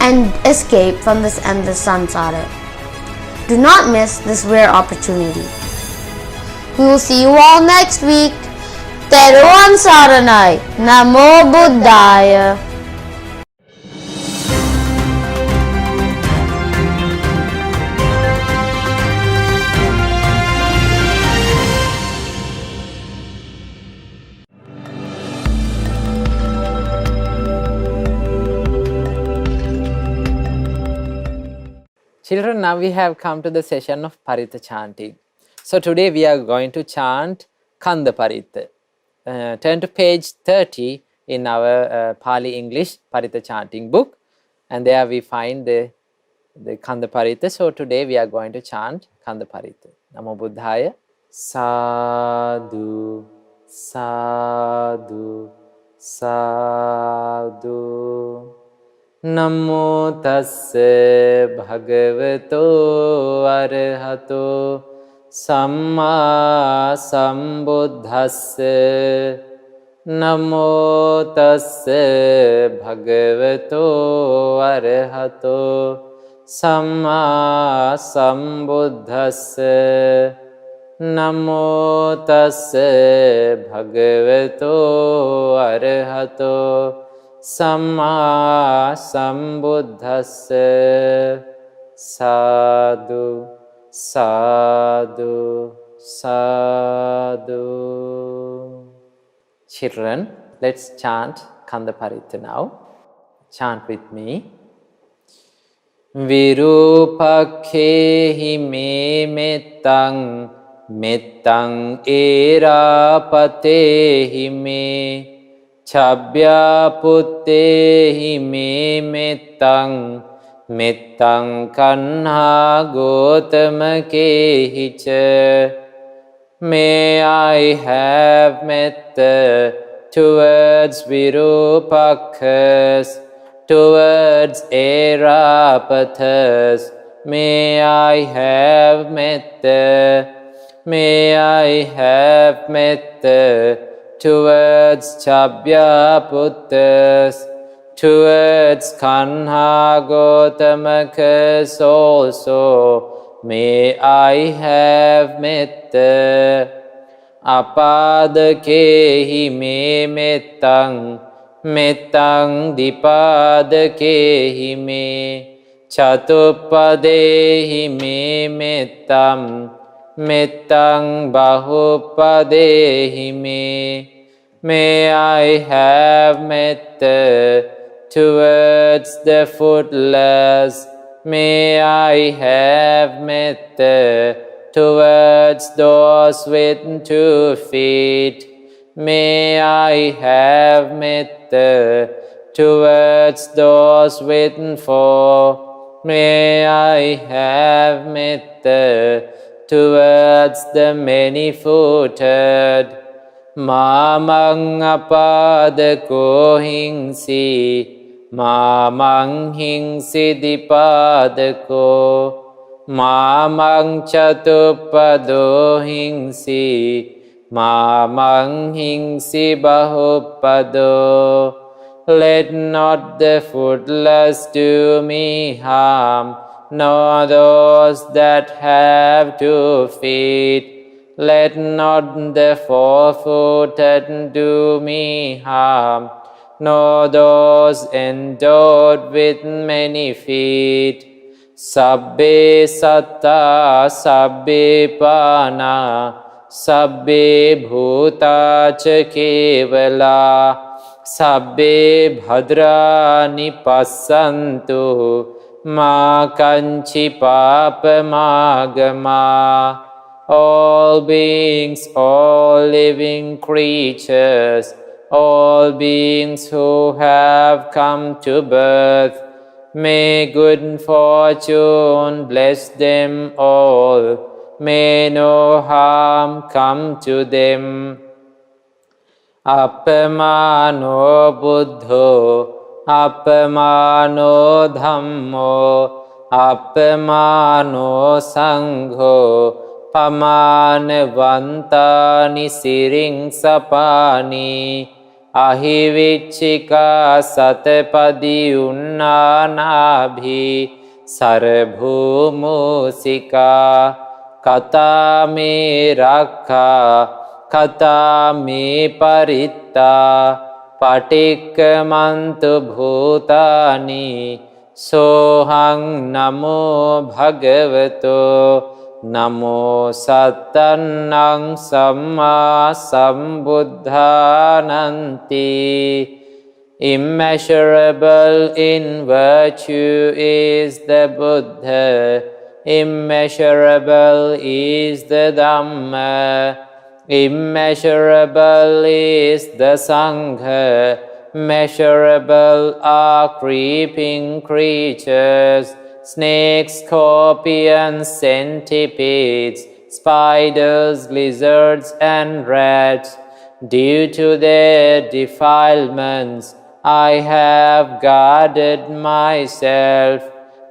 and escape from this endless samsara. Do not miss this rare opportunity. We will see you all next week. Theravada Saranai. Namo Buddhaya. Children, now we have come to the session of Paritha chanting. So today we are going to chant Kanda Paritha. Turn to page 30 in our Pali English Paritha chanting book, and there we find the Kanda Paritha. So today we are going to chant Kanda Paritha. Namo Buddhaya. Sadhu, sadhu, sadhu. Namo tassa bhagavato arahato samma sambuddhassa. Namo tassa bhagavato arahato samma sambuddhassa. Namo tassa bhagavato arahato Samma Sambuddhassa. Sadhu, sadhu, sadhu. Children, let's chant Kanda Paritha now. Chant with me. Virupakhehi me mettang, mettang erapatehi me. Chabya puttehi me mettang, mettang kanha gotamakehi cha. May I have metta towards Virupakhas, towards Erapathas. May I have metta, may I have metta towards Chabya-puttas, towards Kanha-gotamakas also, may I have metta. Apadakehi me mettang, mettang dipadakehi me. Chatupadehi me mettam, mettang bahupadehi me. May I have metta towards the footless. May I have metta towards those with 2 feet. May I have metta towards those with 4. May I have metta towards the many-footed. Mamang apadako hingsi, mamang hingsi dipadako. Mamang chatupado hingsi, mamang hingsi bahupado. Let not the footless do me harm, nor those that have 2 feet. Let not the 4-footed do me harm, nor those endowed with many feet. Sabbe satta sabbe pana sabbe bhuta cha kevala sabbe bhadrani passantu ma kanchi papamagama. All beings, all living creatures, all beings who have come to birth, may good fortune bless them all. May no harm come to them. Appamano buddho, appamano dhammo, appamano sangho, pamanavantani siring sapani, ahivichika satapadi unnanabhi, sarabhumusika, kata me rakha, kata me paritta, patikkamantu bhutani, sohang namo bhagavato, namo sattannang samma sambuddhananti. Immeasurable in virtue is the Buddha, immeasurable is the Dhamma, immeasurable is the Sangha, measurable are creeping creatures, snakes, scorpions, centipedes, spiders, lizards, and rats. Due to their defilements, I have guarded myself.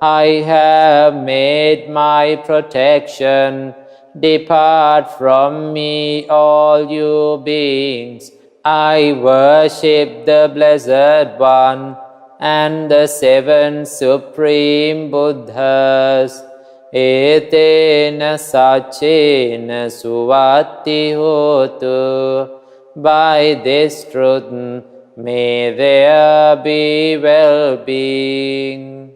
I have made my protection. Depart from me, all you beings. I worship the Blessed One and the 7 Supreme Buddhas. Etena sachena suvati hotu. By this truth, may there be well-being.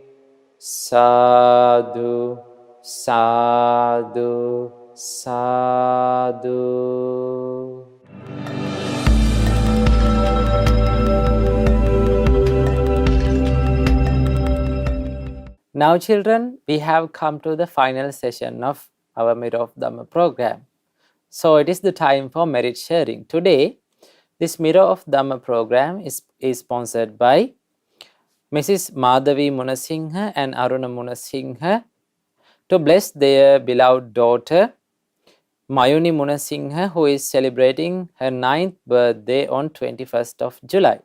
Sadhu, sadhu, sadhu. Now children, we have come to the final session of our Mirror of Dhamma program. So it is the time for merit sharing. Today, this Mirror of Dhamma program is sponsored by Mrs. Madhavi Munasinghe and Aruna Munasinghe to bless their beloved daughter Mayuni Munasinghe, who is celebrating her 9th birthday on 21st of July.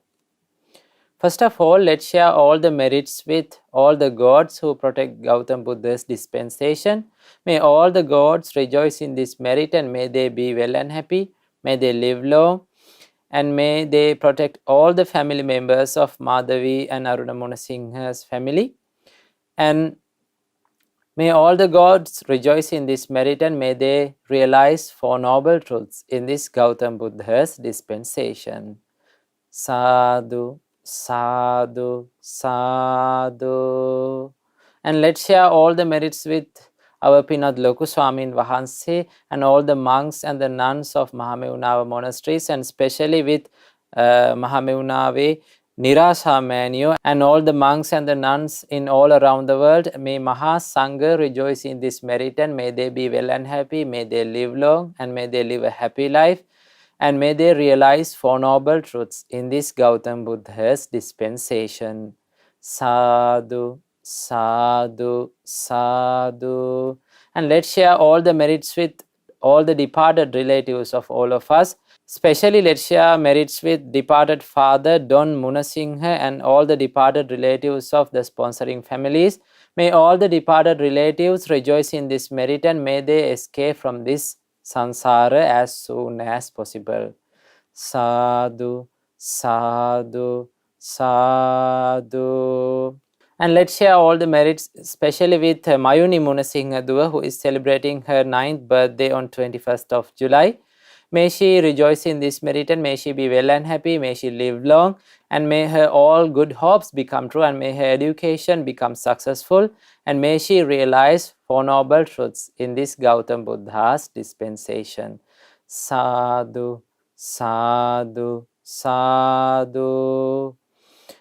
First of all, let's share all the merits with all the gods who protect Gautam Buddha's dispensation. May all the gods rejoice in this merit and may they be well and happy. May they live long and may they protect all the family members of Madhavi and Aruna Munasinghe's family. And may all the gods rejoice in this merit and may they realize 4 noble truths in this Gautam Buddha's dispensation. Sadhu, sadhu, sadhu. And let's share all the merits with our Pinadloku Swaminwahansa and all the monks and the nuns of Mahamevnawa monasteries, and especially with Mahamevnawa Nirasamaniyo and all the monks and the nuns in all around the world. May Maha Sangha rejoice in this merit and may they be well and happy, may they live long and may they live a happy life. And may they realize 4 noble truths in this Gautam Buddha's dispensation. Sadhu, sadhu, sadhu. And let's share all the merits with all the departed relatives of all of us. Especially let's share merits with departed father Don Munasinghe and all the departed relatives of the sponsoring families. May all the departed relatives rejoice in this merit and may they escape from this sansara as soon as possible. Sadhu, sadhu, Sadhu. And let's share all the merits, especially with Mayuni Munasinghaduwa, who is celebrating her 9th birthday on 21st of July. May she rejoice in this merit, and may she be well and happy, may she live long, and may her all good hopes become true, and may her education become successful, and may she realize Four Noble Truths in this Gautam Buddha's dispensation. Sadhu, sadhu, sadhu.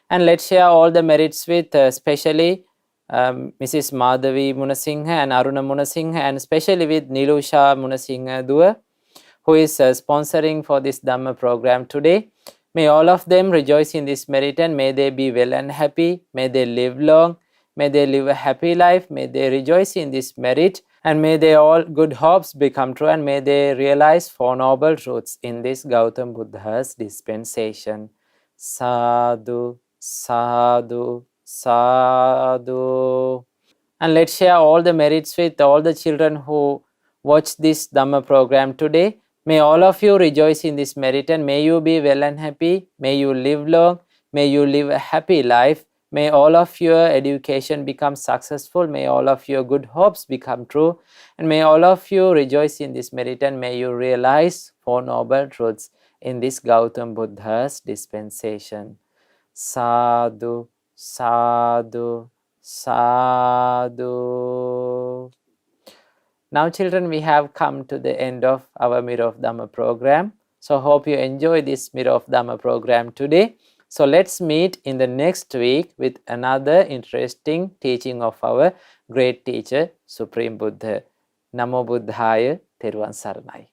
And let's share all the merits with especially Mrs. Madhavi Munasinghe and Aruna Munasinghe, and especially with Nilusha Munasinghaduwa, who is sponsoring for this Dhamma program today. May all of them rejoice in this merit, and may they be well and happy, may they live long, may they live a happy life, may they rejoice in this merit, and may their all good hopes become true, and may they realize Four Noble Truths in this Gautam Buddha's dispensation. Sadhu, sadhu, sadhu. And let's share all the merits with all the children who watch this Dhamma program today. May all of you rejoice in this merit, and may you be well and happy, may you live long, may you live a happy life, may all of your education become successful, may all of your good hopes become true, and may all of you rejoice in this merit, and may you realize Four Noble Truths in this Gautam Buddha's dispensation. Sadhu, sadhu, sadhu. Now children, we have come to the end of our Mirror of Dhamma program. So hope you enjoy this Mirror of Dhamma program today. So let's meet in the next week with another interesting teaching of our great teacher, Supreme Buddha. Namo Buddhaya, Theruvan Saranai.